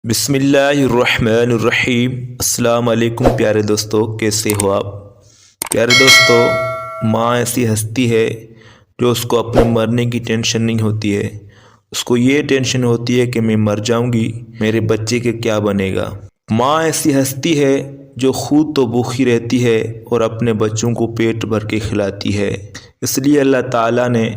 بسم اللہ الرحمن الرحیم۔ السلام علیکم پیارے دوستو، کیسے ہو آپ؟ پیارے دوستو، ماں ایسی ہستی ہے جو اس کو اپنے مرنے کی ٹینشن نہیں ہوتی ہے، اس کو یہ ٹینشن ہوتی ہے کہ میں مر جاؤں گی، میرے بچے کے کیا بنے گا۔ ماں ایسی ہستی ہے جو خود تو بھوکی رہتی ہے اور اپنے بچوں کو پیٹ بھر کے کھلاتی ہے، اس لیے اللہ تعالیٰ نے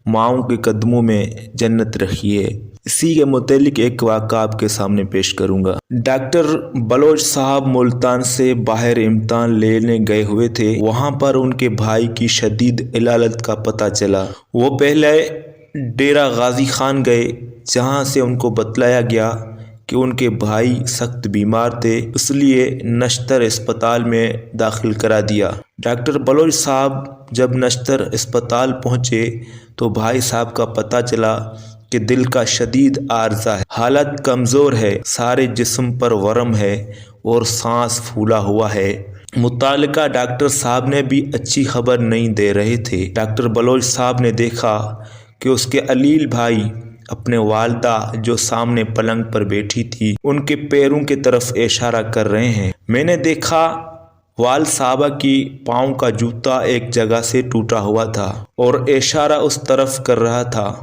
ماؤں کے قدموں میں جنت رکھی ہے۔ اسی کے متعلق ایک واقعہ آپ کے سامنے پیش کروں گا۔ ڈاکٹر بلوچ صاحب ملتان سے باہر امتحان لینے گئے ہوئے تھے۔ وہاں پر ان کے بھائی کی شدید علالت کا پتہ چلا۔ وہ پہلے ڈیرہ غازی خان گئے، جہاں سے ان کو بتلایا گیا کہ ان کے بھائی سخت بیمار تھے، اس لیے نشتر اسپتال میں داخل کرا دیا۔ ڈاکٹر بلوچ صاحب جب نشتر اسپتال پہنچے تو بھائی صاحب کا پتہ چلا کہ دل کا شدید عارضہ ہے، حالت کمزور ہے، سارے جسم پر ورم ہے اور سانس پھولا ہوا ہے۔ متعلقہ ڈاکٹر صاحب نے بھی اچھی خبر نہیں دے رہے تھے۔ ڈاکٹر بلوچ صاحب نے دیکھا کہ اس کے علیل بھائی اپنے والدہ جو سامنے پلنگ پر بیٹھی تھی ان کے پیروں کی طرف اشارہ کر رہے ہیں۔ میں نے دیکھا والد صاحبہ کی پاؤں کا جوتا ایک جگہ سے ٹوٹا ہوا تھا اور اشارہ اس طرف کر رہا تھا۔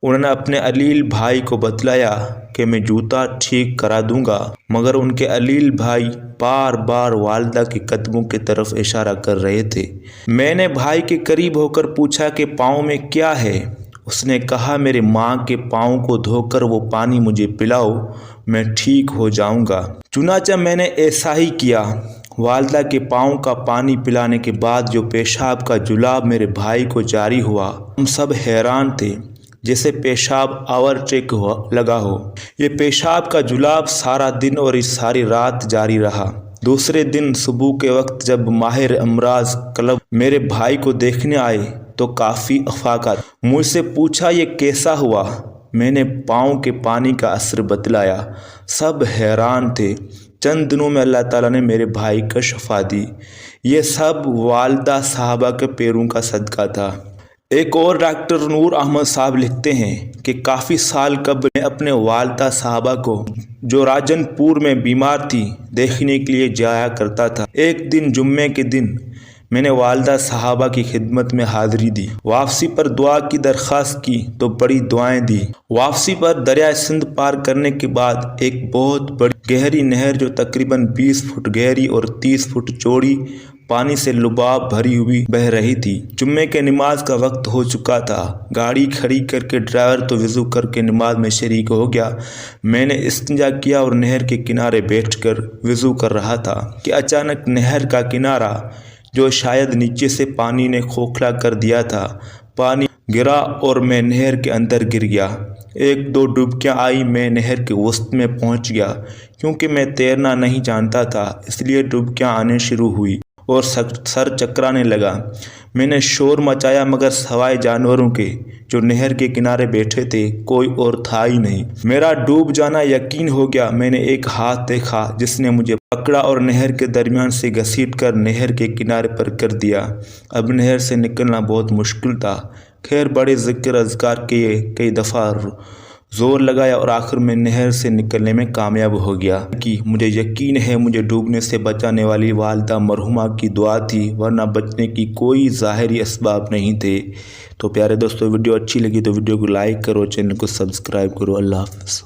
انہوں نے اپنے علیل بھائی کو بتلایا کہ میں جوتا ٹھیک کرا دوں گا، مگر ان کے علیل بھائی بار بار والدہ کے قدموں کی طرف اشارہ کر رہے تھے۔ میں نے بھائی کے قریب ہو کر پوچھا کہ پاؤں میں کیا ہے؟ اس نے کہا میرے ماں کے پاؤں کو دھو کر وہ پانی مجھے پلاؤ، میں ٹھیک ہو جاؤں گا۔ چنانچہ میں نے ایسا ہی کیا۔ والدہ کے پاؤں کا پانی پلانے کے بعد جو پیشاب کا جلاب میرے بھائی کو جاری ہوا، ہم سب حیران تھے، جیسے پیشاب آور ٹریک لگا ہو۔ یہ پیشاب کا جلاب سارا دن اور اس ساری رات جاری رہا۔ دوسرے دن صبح کے وقت جب ماہر امراض کلب میرے بھائی کو دیکھنے آئے تو کافی افاقہ تھا۔ مجھ سے پوچھا یہ کیسا ہوا؟ میں نے پاؤں کے پانی کا اثر بتلایا۔ سب حیران تھے۔ چند دنوں میں اللہ تعالیٰ نے میرے بھائی کو شفا دی۔ یہ سب والدہ صاحبہ کے پیروں کا صدقہ تھا۔ ایک اور ڈاکٹر نور احمد صاحب لکھتے ہیں کہ کافی سال قبل میں اپنے والدہ صاحبہ کو جو راجن پور میں بیمار تھی دیکھنے کے لیے جایا کرتا تھا۔ ایک دن جمعے کے دن میں نے والدہ صاحبہ کی خدمت میں حاضری دی۔ واپسی پر دعا کی درخواست کی تو بڑی دعائیں دی۔ واپسی پر دریائے سندھ پار کرنے کے بعد ایک بہت بڑی گہری نہر جو تقریباً 20 فٹ گہری اور 30 فٹ چوڑی پانی سے لباب بھری ہوئی بہہ رہی تھی۔ جمعے کے نماز کا وقت ہو چکا تھا۔ گاڑی کھڑی کر کے ڈرائیور تو وضو کر کے نماز میں شریک ہو گیا۔ میں نے استنجا کیا اور نہر کے کنارے بیٹھ کر وضو کر رہا تھا کہ اچانک نہر کا کنارہ جو شاید نیچے سے پانی نے کھوکھلا کر دیا تھا، پانی گرا اور میں نہر کے اندر گر گیا۔ ایک دو ڈبکیاں آئی، میں نہر کے وسط میں پہنچ گیا۔ کیونکہ میں تیرنا نہیں جانتا تھا اس لیے ڈبکیاں آنے شروع ہوئی اور سر چکرانے لگا۔ میں نے شور مچایا مگر سوائے جانوروں کے جو نہر کے کنارے بیٹھے تھے کوئی اور تھا ہی نہیں۔ میرا ڈوب جانا یقین ہو گیا۔ میں نے ایک ہاتھ دیکھا جس نے مجھے پکڑا اور نہر کے درمیان سے گھسیٹ کر نہر کے کنارے پر کر دیا۔ اب نہر سے نکلنا بہت مشکل تھا۔ خیر بڑے ذکر اذکار کیے، کئی دفعہ زور لگایا اور آخر میں نہر سے نکلنے میں کامیاب ہو گیا۔ کہ مجھے یقین ہے مجھے ڈوبنے سے بچانے والی والدہ مرحومہ کی دعا تھی، ورنہ بچنے کی کوئی ظاہری اسباب نہیں تھے۔ تو پیارے دوستو، ویڈیو اچھی لگی تو ویڈیو کو لائک کرو، چینل کو سبسکرائب کرو۔ اللہ حافظ۔